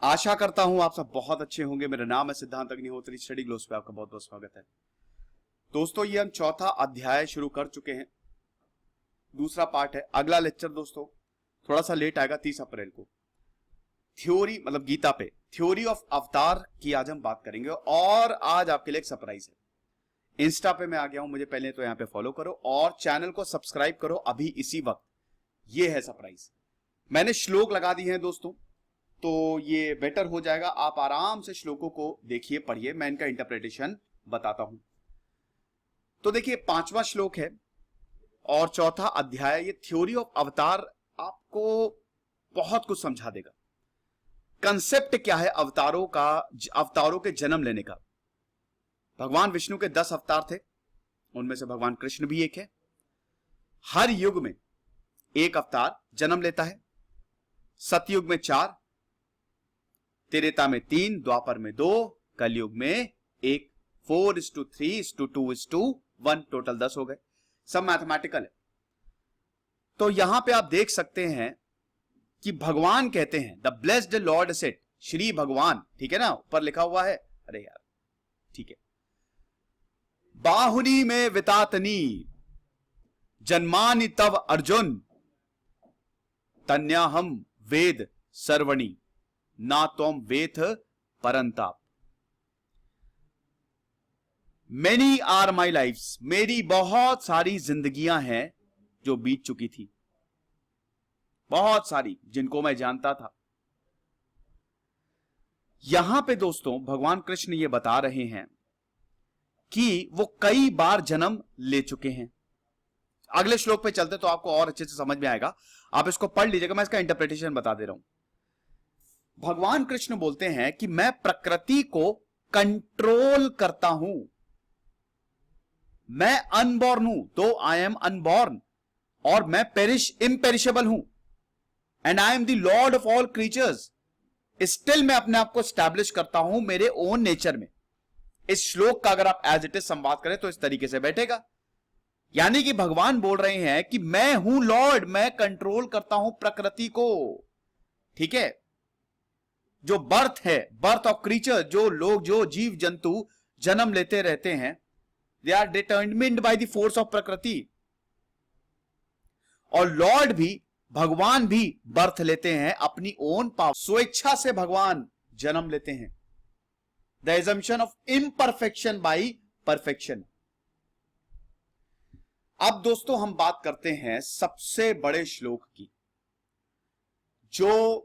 आशा करता हूं आप सब बहुत अच्छे होंगे। मेरा नाम है सिद्धांत अग्निहोत्री, स्टडी ग्लोस पे आपका बहुत बहुत स्वागत है। दोस्तों ये हम चौथा अध्याय शुरू कर चुके हैं, दूसरा पार्ट है। अगला लेक्चर दोस्तों थोड़ा सा लेट आएगा, 30 अप्रैल को। थ्योरी मतलब गीता पे थ्योरी ऑफ अवतार की आज हम बात करेंगे। और आज आपके लिए एक सरप्राइज है। इंस्टा पे मैं आ गया हूं, मुझे पहले तो यहां पे फॉलो करो और चैनल को सब्सक्राइब करो अभी इसी वक्त। ये है सरप्राइज। मैंने श्लोक लगा दिए हैं दोस्तों, तो ये बेटर हो जाएगा। आप आराम से श्लोकों को देखिए, पढ़िए, मैं इनका इंटरप्रिटेशन बताता हूं। तो देखिए 5वां श्लोक है और चौथा अध्याय। ये थ्योरी ऑफ अवतार आपको बहुत कुछ समझा देगा। कंसेप्ट क्या है अवतारों का, अवतारों के जन्म लेने का। भगवान विष्णु के 10 अवतार थे, उनमें से भगवान कृष्ण भी एक है। हर युग में एक अवतार जन्म लेता है। सतयुग में 4, त्रेता में 3, द्वापर में 2, कलयुग में 1। 4:3:2:1, टोटल 10 हो गए। सब मैथमेटिकल है। तो यहां पे आप देख सकते हैं कि भगवान कहते हैं the blessed Lord said, Shri भगवान, ठीक है ना, ऊपर लिखा हुआ है। अरे यार ठीक है। बाहुनी में वितातनी जन्मानि तव अर्जुन, तन्याहम वेद सर्वणी ना त्वम वेथ परंताप। मेनी आर माई लाइफ्स, मेरी बहुत सारी जिंदगियां हैं जो बीत चुकी थी, बहुत सारी, जिनको मैं जानता था। यहां पे दोस्तों भगवान कृष्ण ये बता रहे हैं कि वो कई बार जन्म ले चुके हैं। अगले श्लोक पे चलते तो आपको और अच्छे से समझ में आएगा, आप इसको पढ़ लीजिएगा। मैं इसका इंटरप्रिटेशन बता दे रहा हूं। भगवान कृष्ण बोलते हैं कि मैं प्रकृति को कंट्रोल करता हूं। मैं अनबॉर्न हूं, दो आई एम अनबॉर्न, और मैं इम्पेरिशेबल हूं। And I am the Lord of all creatures. Still मैं अपने आप को स्टैब्लिश करता हूं मेरे ओन नेचर में। इस श्लोक का अगर आप एज इट इज संवाद करें तो इस तरीके से बैठेगा। यानी कि भगवान बोल रहे हैं कि मैं हूं लॉर्ड, मैं कंट्रोल करता हूं प्रकृति को। ठीक है। जो बर्थ है, बर्थ ऑफ क्रीचर, जो लोग, जो जीव जंतु जन्म लेते रहते हैं, they are determined by the force of प्रकृति। और लॉर्ड भी, भगवान भी बर्थ लेते हैं अपनी ओन पावर, स्वेच्छा से भगवान जन्म लेते हैं। The assumption of imperfection by perfection. अब दोस्तों हम बात करते हैं सबसे बड़े श्लोक की, जो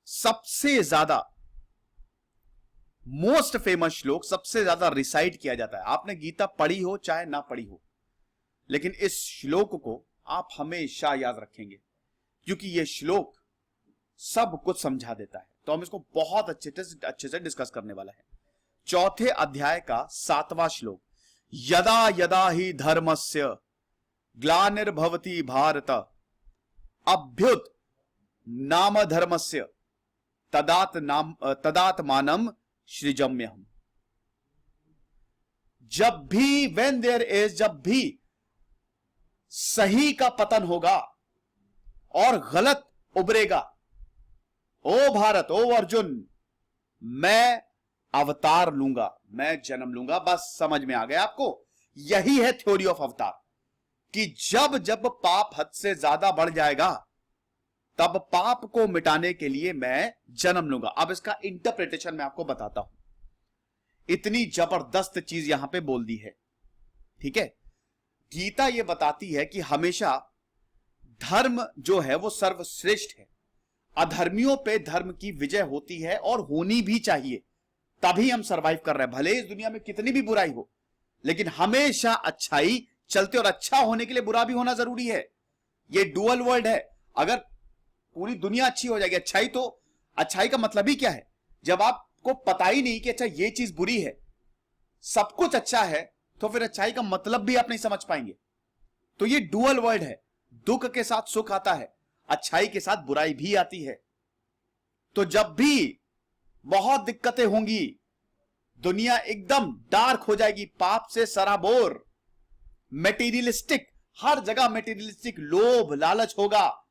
सबसे ज्यादा मोस्ट फेमस श्लोक, सबसे ज्यादा रिसाइट किया जाता है। आपने गीता पढ़ी हो चाहे ना पढ़ी हो, लेकिन इस श्लोक को आप हमेशा याद रखेंगे, क्योंकि यह श्लोक सब कुछ समझा देता है। तो हम इसको बहुत अच्छे से डिस्कस करने वाला है। चौथे अध्याय का 7वां श्लोक। यदा यदा ही धर्मस्य ग्लानिर्भवति भारत, अभ्युत नाम धर्मस्य तदात्मानम सृजम्यहम्। जब भी, व्हेन देयर इज, जब भी सही का पतन होगा और गलत उभरेगा, ओ भारत, ओ अर्जुन, मैं अवतार लूंगा, मैं जन्म लूंगा। बस समझ में आ गया आपको। यही है थ्योरी ऑफ अवतार, कि जब जब पाप हद से ज्यादा बढ़ जाएगा, तब पाप को मिटाने के लिए मैं जन्म लूंगा। अब इसका इंटरप्रिटेशन मैं आपको बताता हूं। इतनी जबरदस्त चीज यहां पे बोल दी है। ठीक है। गीता यह बताती है कि हमेशा धर्म जो है वो सर्वश्रेष्ठ है। अधर्मियों पे धर्म की विजय होती है और होनी भी चाहिए, तभी हम सरवाइव कर रहे हैं। भले इस दुनिया में कितनी भी बुराई हो, लेकिन हमेशा अच्छाई चलते, और अच्छा होने के लिए बुरा भी होना जरूरी है। ये डुअल वर्ल्ड है। अगर पूरी दुनिया अच्छी हो जाएगी, अच्छाई तो, अच्छाई का मतलब ही क्या है? जब आपको पता ही नहीं कि अच्छा ये चीज बुरी है, सब कुछ अच्छा है, तो फिर अच्छाई का मतलब भी आप नहीं समझ पाएंगे। तो ये डुअल वर्ल्ड है। दुख के साथ सुख आता है, अच्छाई के साथ बुराई भी आती है। तो जब भी बहुत दिक्कतें होंगी, दुनिया एकदम डार्क हो जाएगी, पाप से सराबोर, मेटीरियलिस्टिक, हर जगह मेटीरियलिस्टिक लोभ लालच होगा,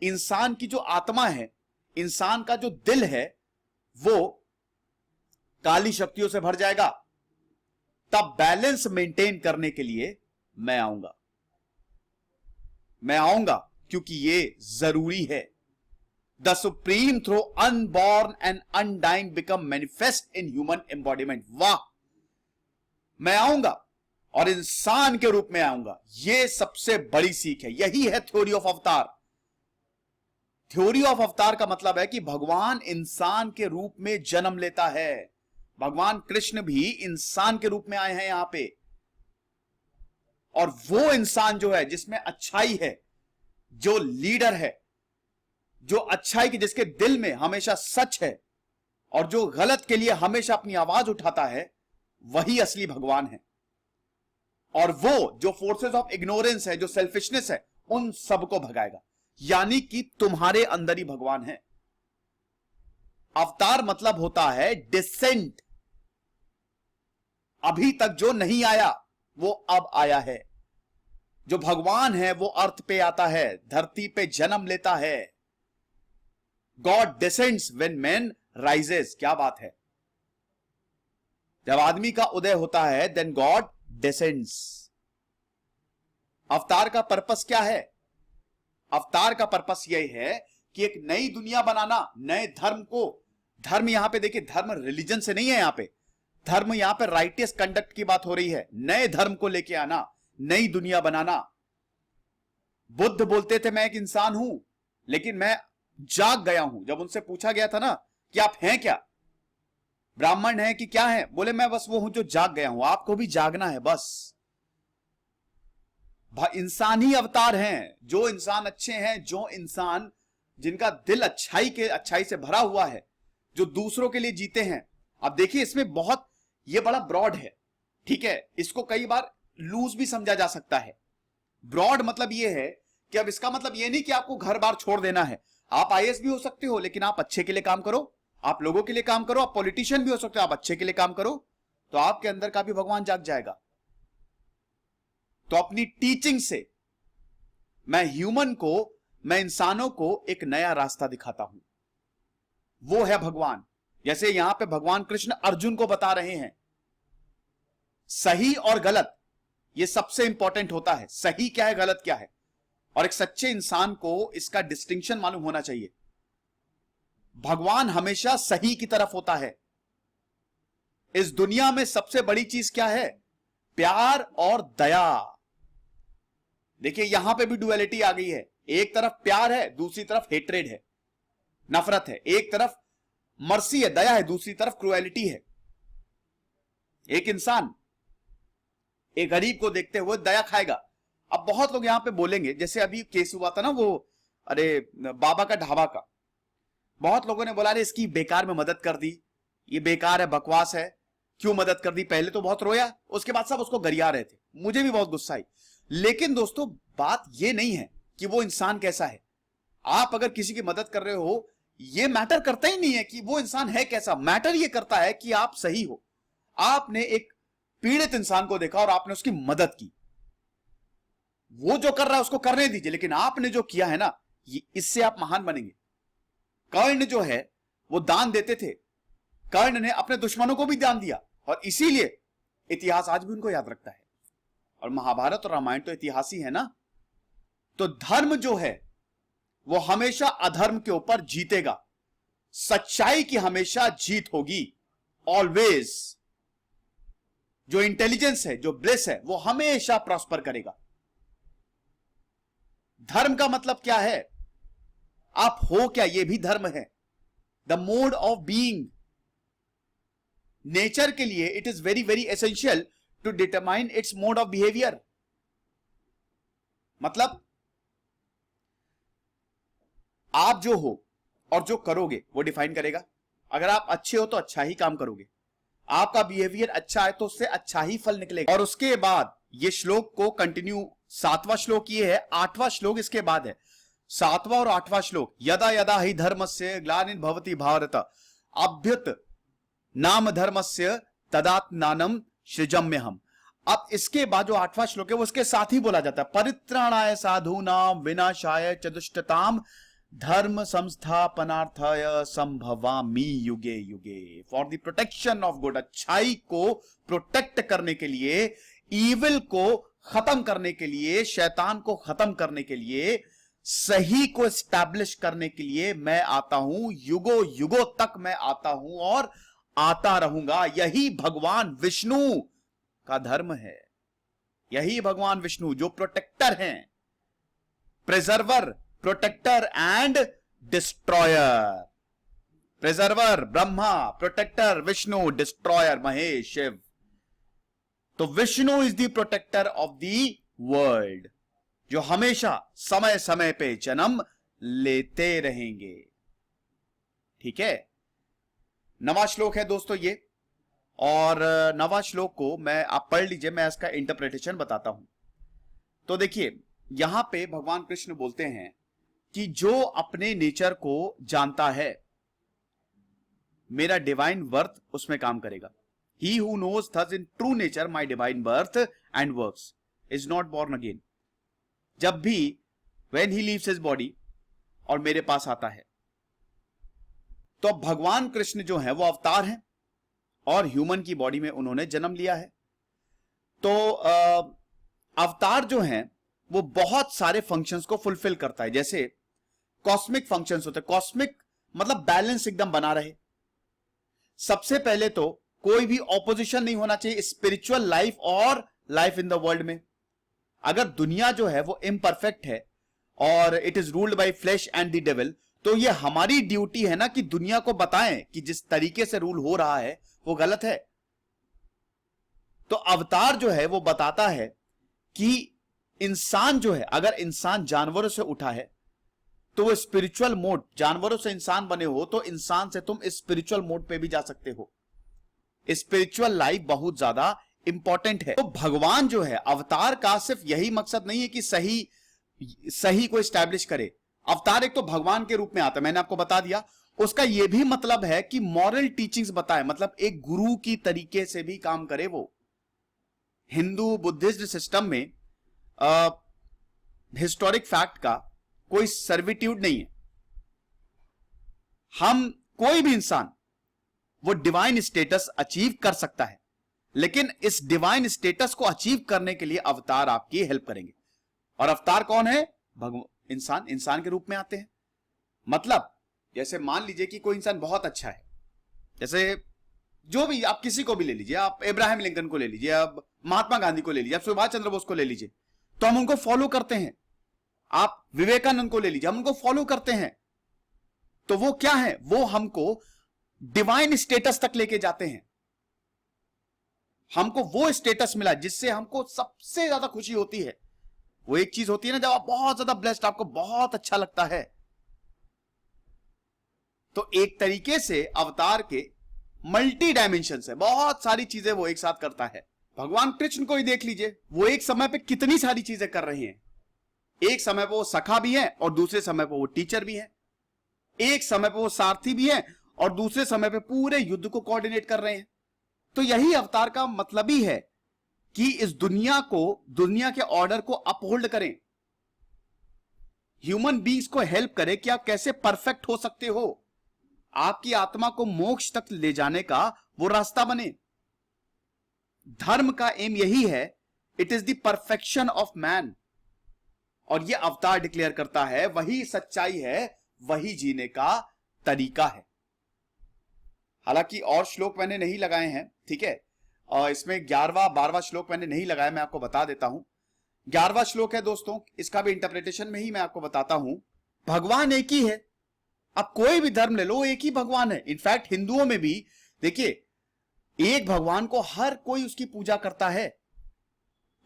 इंसान की जो आत्मा है इंसान का जो दिल है वो काली शक्तियों से भर जाएगा, तब बैलेंस मेंटेन करने के लिए मैं आऊंगा। मैं आऊंगा क्योंकि ये जरूरी है। The supreme through unborn and undying become manifest in human embodiment. वाह, मैं आऊंगा और इंसान के रूप में आऊंगा। यह सबसे बड़ी सीख है। यही है थ्योरी ऑफ अवतार। थ्योरी ऑफ अवतार का मतलब है कि भगवान इंसान के रूप में जन्म लेता है। भगवान कृष्ण भी इंसान के रूप में आए हैं यहां पे, और वो इंसान जो है जिसमें अच्छाई है, जो लीडर है, जो अच्छाई की, जिसके दिल में हमेशा सच है और जो गलत के लिए हमेशा अपनी आवाज उठाता है, वही असली भगवान है। और वो जो फोर्सेस ऑफ इग्नोरेंस है, जो सेल्फिशनेस है, उन सबको भगाएगा। यानी कि तुम्हारे अंदर ही भगवान है। अवतार मतलब होता है डिसेंट। अभी तक जो नहीं आया वो अब आया है। जो भगवान है वो अर्थ पे आता है, धरती पे जन्म लेता है। God descends when man rises. क्या बात है। जब आदमी का उदय होता है देन गॉड डिसेंड्स। अवतार का पर्पस क्या है? अवतार का पर्पस यह है कि एक नई दुनिया बनाना, नए धर्म को। धर्म यहां पे देखिए, धर्म रिलीजन से नहीं है। यहां पे धर्म, यहां पे राइटियस कंडक्ट की बात हो रही है। नए धर्म को लेके आना, नई दुनिया बनाना। बुद्ध बोलते थे मैं एक इंसान हूं, लेकिन मैं जाग गया हूं। जब उनसे पूछा गया था ना कि आप हैं क्या, ब्राह्मण हैं कि क्या हैं, बोले मैं बस वो हूं जो जाग गया हूं। आपको भी जागना है बस। इंसान ही अवतार हैं। जो इंसान अच्छे हैं, जो इंसान जिनका दिल अच्छाई से भरा हुआ है, जो दूसरों के लिए जीते हैं। अब देखिए इसमें बहुत, ये बड़ा ब्रॉड है, ठीक है। इसको कई बार लूज भी समझा जा सकता है। ब्रॉड मतलब ये है कि अब इसका मतलब ये नहीं कि आपको घर बार छोड़ देना है। आप आईएएस भी हो सकते हो, लेकिन आप अच्छे के लिए काम करो, आप लोगों के लिए काम करो। आप पॉलिटिशियन भी हो सकते हो, आप अच्छे के लिए काम करो, तो आपके अंदर का भी भगवान जाग जाएगा। तो अपनी टीचिंग से मैं इंसानों को एक नया रास्ता दिखाता हूं। वो है भगवान। जैसे यहां पे भगवान कृष्ण अर्जुन को बता रहे हैं सही और गलत, ये सबसे इंपॉर्टेंट होता है। सही क्या है, गलत क्या है। और एक सच्चे इंसान को इसका डिस्टिंक्शन मालूम होना चाहिए। भगवान हमेशा सही की तरफ होता है। इस दुनिया में सबसे बड़ी चीज क्या है? प्यार और दया। देखिए यहां पे भी डुअलिटी आ गई है। एक तरफ प्यार है, दूसरी तरफ हेट्रेड है, नफरत है। एक तरफ मर्सी है, दया है, दूसरी तरफ क्रुएलिटी है। एक इंसान एक गरीब को देखते हुए दया खाएगा। अब बहुत लोग यहां पे बोलेंगे, जैसे अभी केस हुआ था ना वो, अरे बाबा का ढाबा का, बहुत लोगों ने बोला अरे इसकी बेकार में मदद कर दी, ये बेकार है, बकवास है, क्यों मदद कर दी। पहले तो बहुत रोया, उसके बाद सब उसको गरिया रहे थे। मुझे भी बहुत गुस्सा आई। लेकिन दोस्तों बात ये नहीं है कि वो इंसान कैसा है। आप अगर किसी की मदद कर रहे हो, ये मैटर करता ही नहीं है कि वो इंसान है कैसा। मैटर ये करता है कि आप सही हो। आपने एक पीड़ित इंसान को देखा और आपने उसकी मदद की। वो जो कर रहा है उसको करने दीजिए, लेकिन आपने जो किया है ना, इससे आप महान बनेंगे। कर्ण जो है वो दान देते थे। कर्ण ने अपने दुश्मनों को भी दान दिया, और इसीलिए इतिहास आज भी उनको याद रखता है। और महाभारत और रामायण तो इतिहास ही है ना। तो धर्म जो है वो हमेशा अधर्म के ऊपर जीतेगा। सच्चाई की हमेशा जीत होगी, ऑलवेज। जो इंटेलिजेंस है, जो ब्लिस है, वो हमेशा प्रॉस्पर करेगा। धर्म का मतलब क्या है? आप हो क्या, ये भी धर्म है। The mode of being. Nature के लिए it is very very essential to determine its mode of behaviour. मतलब आप जो हो और जो करोगे वो डिफाइन करेगा। अगर आप अच्छे हो तो अच्छा ही काम करोगे, आपका बिहेवियर अच्छा है तो उससे अच्छा ही फल निकलेगा। और उसके बाद ये श्लोक को कंटिन्यू, 7वां श्लोक ये है, 8वां श्लोक इसके बाद है। 7वां और 8वां श्लोक, यदा यदा ही धर्मस्य ग्लानिर्भवति भारत अभ्युत नाम धर्मस्य तदात्मानं सृजाम्यहम्। अब इसके बाद जो 8वां श्लोक है वो उसके साथ ही बोला जाता है, परित्राणाय साधूनां विनाशाय च दुष्टताम धर्म संस्थापनार्थाय संभवामि युगे युगे, for the protection of good, अच्छाई को प्रोटेक्ट करने के लिए, इविल को खत्म करने के लिए, शैतान को खत्म करने के लिए, सही को एस्टैब्लिश करने के लिए मैं आता हूं, युगो युगों तक मैं आता हूं और आता रहूंगा। यही भगवान विष्णु का धर्म है। यही भगवान विष्णु जो प्रोटेक्टर हैं, preserver, protector and destroyer. Preserver Brahma, protector Vishnu, destroyer Mahesh Shiv. तो Vishnu is the protector of the world, जो हमेशा समय समय पे जन्म लेते रहेंगे। ठीक है, नवा श्लोक है दोस्तों ये, और नवा श्लोक को मैं, आप पढ़ लीजिए, मैं इसका इंटरप्रिटेशन बताता हूं। तो देखिए, यहां पे भगवान कृष्ण बोलते हैं कि जो अपने नेचर को जानता है, मेरा डिवाइन बर्थ उसमें काम करेगा। He who knows thus in true nature my divine birth and works is not born again. जब भी when he leaves his body और मेरे पास आता है, तो भगवान कृष्ण जो है वो अवतार हैं और ह्यूमन की बॉडी में उन्होंने जन्म लिया है। तो अवतार जो है वो बहुत सारे फंक्शंस को फुलफिल करता है। जैसे कॉस्मिक फंक्शंस होते हैं, कॉस्मिक मतलब बैलेंस एकदम बना रहे। सबसे पहले तो कोई भी ऑपोजिशन नहीं होना चाहिए स्पिरिचुअल लाइफ और लाइफ इन द वर्ल्ड में। अगर दुनिया जो है वो इम्परफेक्ट है और it is ruled by flesh and the devil, तो ये हमारी ड्यूटी है ना कि दुनिया को बताएं कि जिस तरीके से रूल हो रहा है वो गलत है। तो अवतार जो है वो बताता है कि इंसान जो है, अगर इंसान जानवरों से उठा है तो वो स्पिरिचुअल मोड, जानवरों से इंसान बने हो तो इंसान से तुम स्पिरिचुअल मोड पे भी जा सकते हो। स्पिरिचुअल लाइफ बहुत ज्यादा इंपॉर्टेंट है। तो भगवान जो है, अवतार का सिर्फ यही मकसद नहीं है कि सही को एस्टैब्लिश करे। अवतार एक तो भगवान के रूप में आता है, मैंने आपको बता दिया। उसका यह भी मतलब है कि मॉरल टीचिंग्स बताए, मतलब एक गुरु की तरीके से भी काम करे वो। हिंदू बुद्धिस्ट सिस्टम में हिस्टोरिक फैक्ट का कोई सर्विट्यूड नहीं है। हम, कोई भी इंसान वो डिवाइन स्टेटस अचीव कर सकता है, लेकिन इस डिवाइन स्टेटस को अचीव करने के लिए अवतार आपकी हेल्प करेंगे। और अवतार कौन है? इंसान के रूप में आते हैं। मतलब जैसे मान लीजिए कि कोई इंसान बहुत अच्छा है, जैसे जो भी, आप किसी को भी ले लीजिए, आप इब्राहिम लिंकन को ले लीजिए, आप महात्मा गांधी को ले लीजिए, आप सुभाष चंद्र बोस को ले लीजिए, तो हम उनको फॉलो करते हैं। आप विवेकानंद को ले लीजिए, हम उनको फॉलो करते हैं। तो वो क्या है? वो हमको डिवाइन स्टेटस तक लेके जाते हैं। हमको वो स्टेटस मिला जिससे हमको सबसे ज्यादा खुशी होती है। वो एक चीज होती है ना, जब आप बहुत ज्यादा ब्लेस्ड, आपको बहुत अच्छा लगता है। तो एक तरीके से अवतार के मल्टी डायमेंशन है, बहुत सारी चीजें वो एक साथ करता है। भगवान कृष्ण को ही देख लीजिए, वो एक समय पे कितनी सारी चीजें कर रहे हैं। एक समय पे वो सखा भी है और दूसरे समय पे वो टीचर भी है। एक समय पे वो सारथी भी है और दूसरे समय पे पूरे युद्ध को कोऑर्डिनेट कर रहे हैं। तो यही अवतार का मतलब ही है कि इस दुनिया को, दुनिया के ऑर्डर को अपहोल्ड करें, ह्यूमन बींग्स को हेल्प करें कि आप कैसे परफेक्ट हो सकते हो, आपकी आत्मा को मोक्ष तक ले जाने का वो रास्ता बने। धर्म का एम यही है, it is the perfection of man. और ये अवतार डिक्लेयर करता है, वही सच्चाई है, वही जीने का तरीका है। हालांकि और श्लोक मैंने नहीं लगाए हैं, ठीक है, और इसमें 11वां 12वां श्लोक मैंने नहीं लगाया, मैं आपको बता देता हूं। 11वां श्लोक है दोस्तों, इसका भी इंटरप्रिटेशन में ही मैं आपको बताता हूं। भगवान एक ही है, अब कोई भी धर्म ले लो, एक ही भगवान है। इनफैक्ट हिंदुओं में भी देखिए, एक भगवान को हर कोई उसकी पूजा करता है।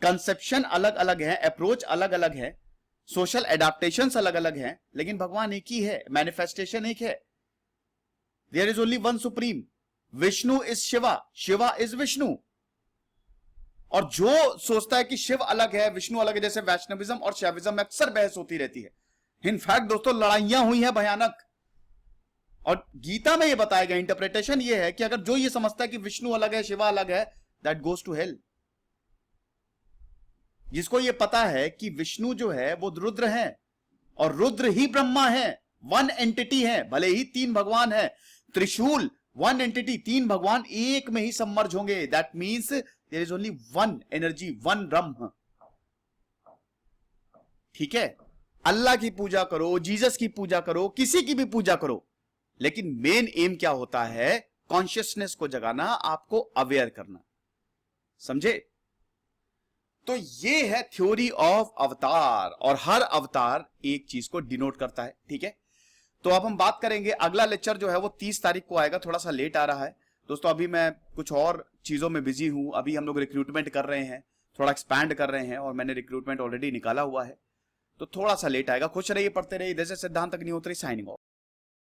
कंसेप्शन अलग अलग है, अप्रोच अलग अलग है, सोशल एडाप्टेशंस अलग अलग हैं, लेकिन भगवान एक ही है, मैनिफेस्टेशन एक है। There is only one supreme, Vishnu is Shiva, Shiva is Vishnu. और जो सोचता है कि शिव अलग है, विष्णु अलग है, जैसे वैष्णविज्म और शैविज्म में अक्सर बहस होती रहती है। इनफैक्ट दोस्तों लड़ाइयां हुई हैं भयानक। और गीता में यह बताया गया, इंटरप्रिटेशन यह है कि अगर जो ये समझता है कि विष्णु अलग है, शिवा अलग है, दैट गोज टू हेल। जिसको ये पता है कि विष्णु जो है वो रुद्र है और रुद्र ही ब्रह्मा है, वन एंटिटी है, भले ही 3 भगवान है। त्रिशूल वन एंटिटी, 3 भगवान एक में ही सबमर्ज होंगे। That means there is only one energy, one Brahman. ठीक है, अल्लाह की पूजा करो, जीसस की पूजा करो, किसी की भी पूजा करो, लेकिन मेन एम क्या होता है? कॉन्शियसनेस को जगाना, आपको अवेयर करना। समझे? तो ये है थ्योरी ऑफ अवतार, और हर अवतार एक चीज को डिनोट करता है। ठीक है, तो अब हम बात करेंगे, अगला लेक्चर जो है वो 30 तारीख को आएगा, थोड़ा सा लेट आ रहा है दोस्तों। अभी मैं कुछ और चीजों में बिजी हूं। अभी हम लोग रिक्रूटमेंट कर रहे हैं, थोड़ा एक्सपैंड कर रहे हैं, और मैंने रिक्रूटमेंट ऑलरेडी निकाला हुआ है, तो थोड़ा सा लेट आएगा। खुश रहिए, पढ़ते रहिए। दिस इज सिद्धांत अग्निहोत्री साइनिंग ऑफ।